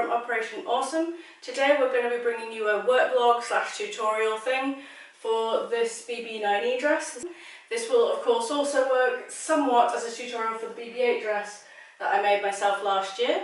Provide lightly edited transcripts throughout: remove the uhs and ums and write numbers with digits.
from Operation Awesome. Today we're going to be bringing you a work vlog / tutorial thing for this BB-9E dress. This will of course also work somewhat as a tutorial for the BB-8 dress that I made myself last year.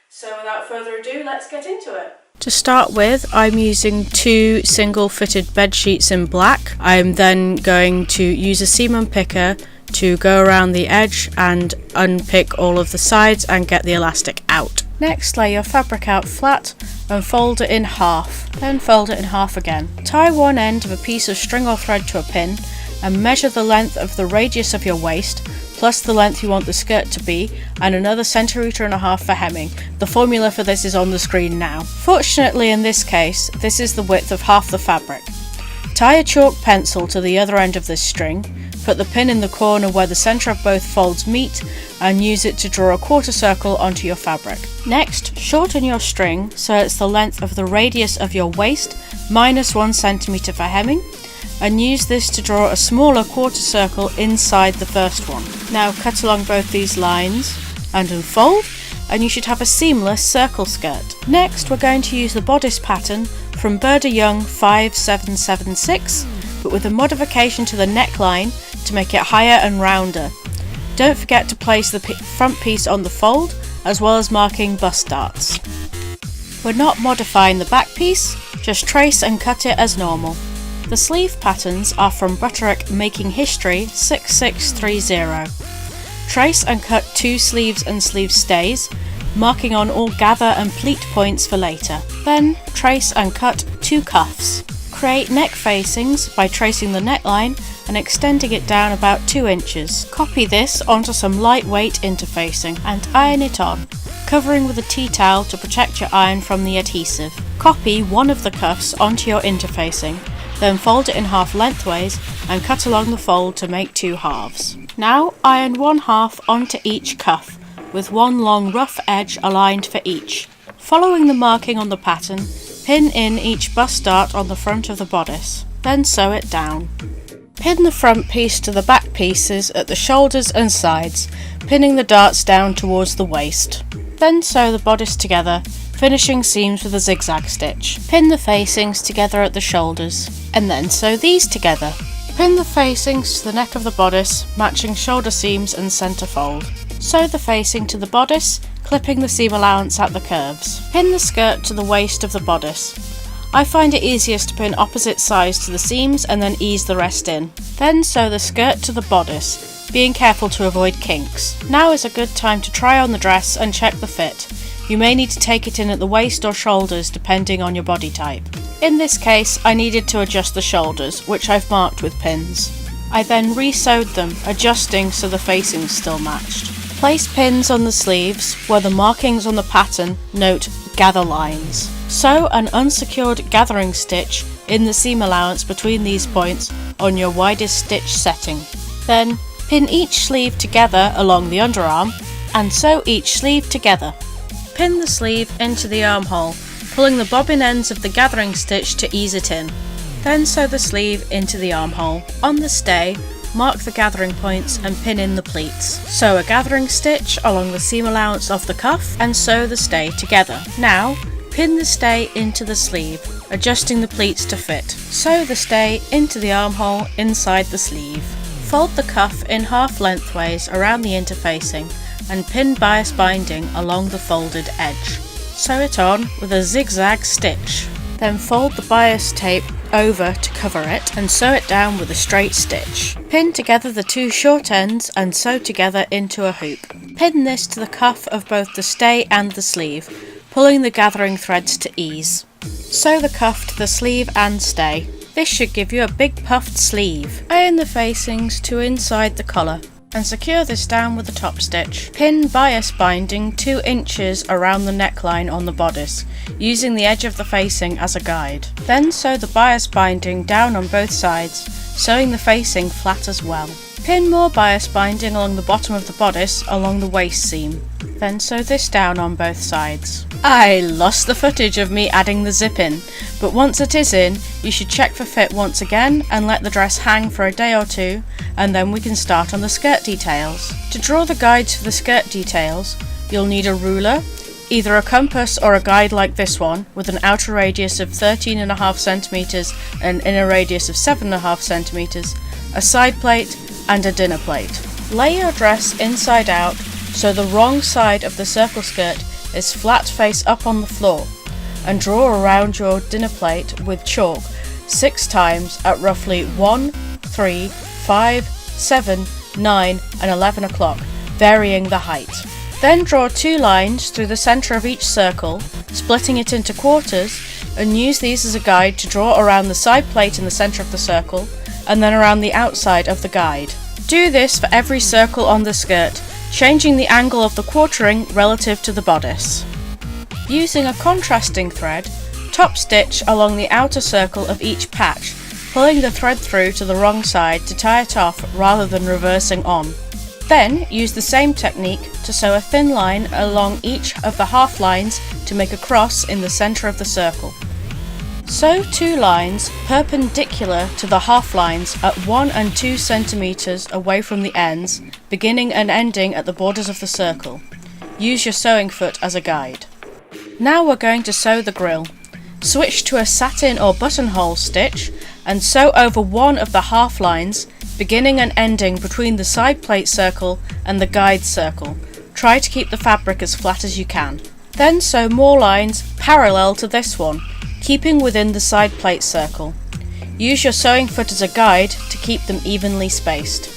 So without further ado, let's get into it. To start with, I'm using two single fitted bed sheets in black. I'm then going to use a seam unpicker to go around the edge and unpick all of the sides and get the elastic out. Next, lay your fabric out flat and fold it in half, then fold it in half again. Tie one end of a piece of string or thread to a pin and measure the length of the radius of your waist plus the length you want the skirt to be and another centimetre and a half for hemming. The formula for this is on the screen now. Fortunately in this case, this is the width of half the fabric. Tie a chalk pencil to the other end of this string, put the pin in the corner where the centre of both folds meet and use it to draw a quarter circle onto your fabric. Next, shorten your string so it's the length of the radius of your waist minus 1 centimetre for hemming, and use this to draw a smaller quarter circle inside the first one. Now cut along both these lines and unfold, and you should have a seamless circle skirt. Next, we're going to use the bodice pattern from Burda Young 5776, but with a modification to the neckline to make it higher and rounder. Don't forget to place the front piece on the fold, as well as marking bust darts. We're not modifying the back piece, just trace and cut it as normal. The sleeve patterns are from Butterick Making History 6630. Trace and cut 2 sleeves and sleeve stays, marking on all gather and pleat points for later. Then trace and cut 2 cuffs. Create neck facings by tracing the neckline and extending it down about 2 inches. Copy this onto some lightweight interfacing and iron it on, covering with a tea towel to protect your iron from the adhesive. Copy one of the cuffs onto your interfacing, then fold it in half lengthways and cut along the fold to make 2 halves. Now iron one half onto each cuff, with one long rough edge aligned for each. Following the marking on the pattern, pin in each bust dart on the front of the bodice, then sew it down. Pin the front piece to the back pieces at the shoulders and sides, pinning the darts down towards the waist. Then sew the bodice together, finishing seams with a zigzag stitch. Pin the facings together at the shoulders, and then sew these together. Pin the facings to the neck of the bodice, matching shoulder seams and centre fold. Sew the facing to the bodice, clipping the seam allowance at the curves. Pin the skirt to the waist of the bodice. I find it easiest to pin opposite sides to the seams and then ease the rest in. Then sew the skirt to the bodice, being careful to avoid kinks. Now is a good time to try on the dress and check the fit. You may need to take it in at the waist or shoulders depending on your body type. In this case, I needed to adjust the shoulders, which I've marked with pins. I then re-sewed them, adjusting so the facings still matched. Place pins on the sleeves where the markings on the pattern note gather lines. Sew an unsecured gathering stitch in the seam allowance between these points on your widest stitch setting. Then pin each sleeve together along the underarm and sew each sleeve together. Pin the sleeve into the armhole, pulling the bobbin ends of the gathering stitch to ease it in. Then sew the sleeve into the armhole. On the stay, mark the gathering points and pin in the pleats. Sew a gathering stitch along the seam allowance of the cuff and sew the stay together. Now, pin the stay into the sleeve, adjusting the pleats to fit. Sew the stay into the armhole inside the sleeve. Fold the cuff in half lengthways around the interfacing and pin bias binding along the folded edge. Sew it on with a zigzag stitch. Then fold the bias tape over to cover it and sew it down with a straight stitch. Pin together the 2 short ends and sew together into a hoop. Pin this to the cuff of both the stay and the sleeve, pulling the gathering threads to ease. Sew the cuff to the sleeve and stay. This should give you a big puffed sleeve. Iron the facings to inside the collar and secure this down with a top stitch. Pin bias binding 2 inches around the neckline on the bodice, using the edge of the facing as a guide. Then sew the bias binding down on both sides, sewing the facing flat as well. Pin more bias binding along the bottom of the bodice along the waist seam. Then sew this down on both sides. I lost the footage of me adding the zip in, but once it is in, you should check for fit once again and let the dress hang for a day or 2, and then we can start on the skirt details. To draw the guides for the skirt details, you'll need a ruler, either a compass or a guide like this one, with an outer radius of 13.5 centimeters and an inner radius of 7.5 centimeters, a side plate, and a dinner plate. Lay your dress inside out so the wrong side of the circle skirt is flat face up on the floor, and draw around your dinner plate with chalk 6 times at roughly 1, 3, 5, 7, 9 and 11 o'clock, varying the height. Then draw 2 lines through the centre of each circle, splitting it into quarters, and use these as a guide to draw around the side plate in the centre of the circle, and then around the outside of the guide. Do this for every circle on the skirt, changing the angle of the quartering relative to the bodice. Using a contrasting thread, top stitch along the outer circle of each patch, pulling the thread through to the wrong side to tie it off rather than reversing on. Then use the same technique to sew a thin line along each of the half lines to make a cross in the centre of the circle. Sew 2 lines perpendicular to the half lines at 1 and 2 centimeters away from the ends, beginning and ending at the borders of the circle. Use your sewing foot as a guide. Now we're going to sew the grille. Switch to a satin or buttonhole stitch and sew over one of the half lines, beginning and ending between the side plate circle and the guide circle. Try to keep the fabric as flat as you can. Then sew more lines parallel to this one, keeping within the side plate circle. Use your sewing foot as a guide to keep them evenly spaced.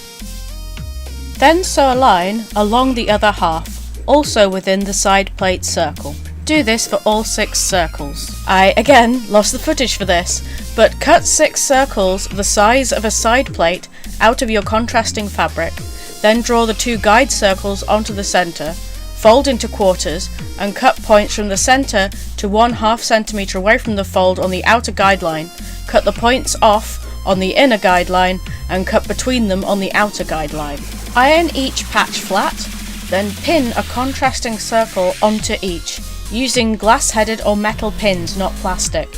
Then sew a line along the other half, also within the side plate circle. Do this for all 6 circles. I again lost the footage for this, but cut 6 circles the size of a side plate out of your contrasting fabric, then draw the 2 guide circles onto the centre, fold into quarters, and cut points from the centre to 1/2 centimeter away from the fold on the outer guideline. Cut the points off on the inner guideline and cut between them on the outer guideline. Iron each patch flat, then pin a contrasting circle onto each, using glass-headed or metal pins, not plastic.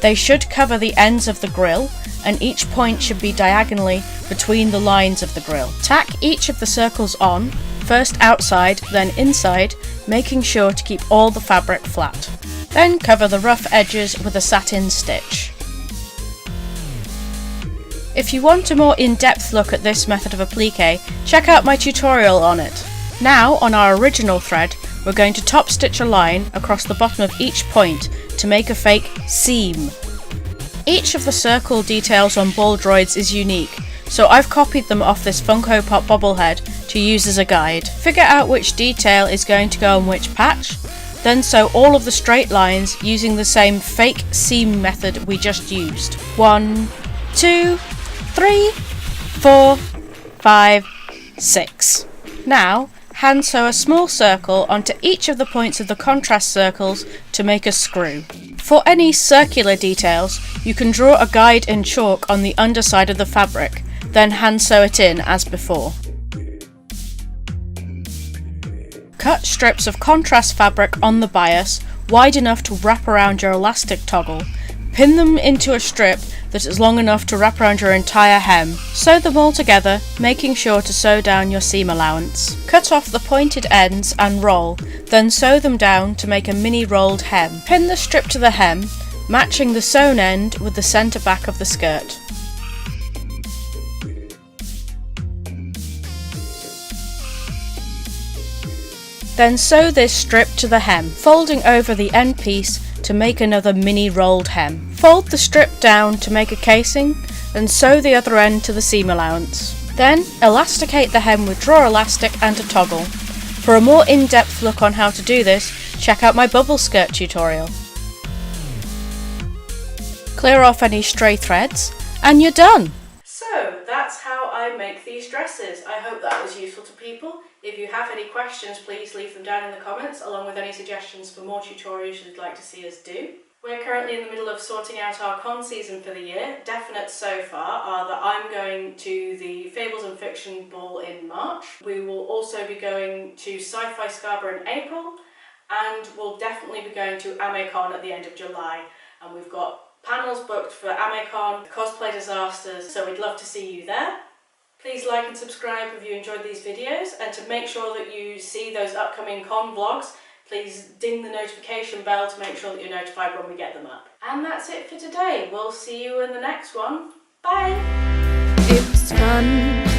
They should cover the ends of the grille, and each point should be diagonally between the lines of the grille. Tack each of the circles on, first outside, then inside, making sure to keep all the fabric flat. Then cover the rough edges with a satin stitch. If you want a more in-depth look at this method of applique, check out my tutorial on it. Now, on our original thread, we're going to top stitch a line across the bottom of each point to make a fake seam. Each of the circle details on ball droids is unique, so I've copied them off this Funko Pop bobblehead to use as a guide. Figure out which detail is going to go on which patch, then sew all of the straight lines using the same fake seam method we just used. 1, 2, 3, 4, 5, 6. Now, hand sew a small circle onto each of the points of the contrast circles to make a screw. For any circular details, you can draw a guide in chalk on the underside of the fabric, then hand sew it in as before. Cut strips of contrast fabric on the bias, wide enough to wrap around your elastic toggle. Pin them into a strip that is long enough to wrap around your entire hem. Sew them all together, making sure to sew down your seam allowance. Cut off the pointed ends and roll, then sew them down to make a mini rolled hem. Pin the strip to the hem, matching the sewn end with the centre back of the skirt. Then sew this strip to the hem, folding over the end piece to make another mini rolled hem. Fold the strip down to make a casing, and sew the other end to the seam allowance. Then elasticate the hem with drawer elastic and a toggle. For a more in-depth look on how to do this, check out my bubble skirt tutorial. Clear off any stray threads, and you're done! So that's how I make these dresses. I hope that was useful to people. If you have any questions, please leave them down in the comments, along with any suggestions for more tutorials you'd like to see us do. We're currently in the middle of sorting out our con season for the year. Definite so far are that I'm going to the Fables and Fiction Ball in March. We will also be going to Sci-Fi Scarborough in April, and we'll definitely be going to AmeCon at the end of July. And we've got panels booked for AmeCon, Cosplay Disasters, so we'd love to see you there. Please like and subscribe if you enjoyed these videos, and to make sure that you see those upcoming con vlogs, please ding the notification bell to make sure that you're notified when we get them up. And that's it for today. We'll see you in the next one. Bye! It was fun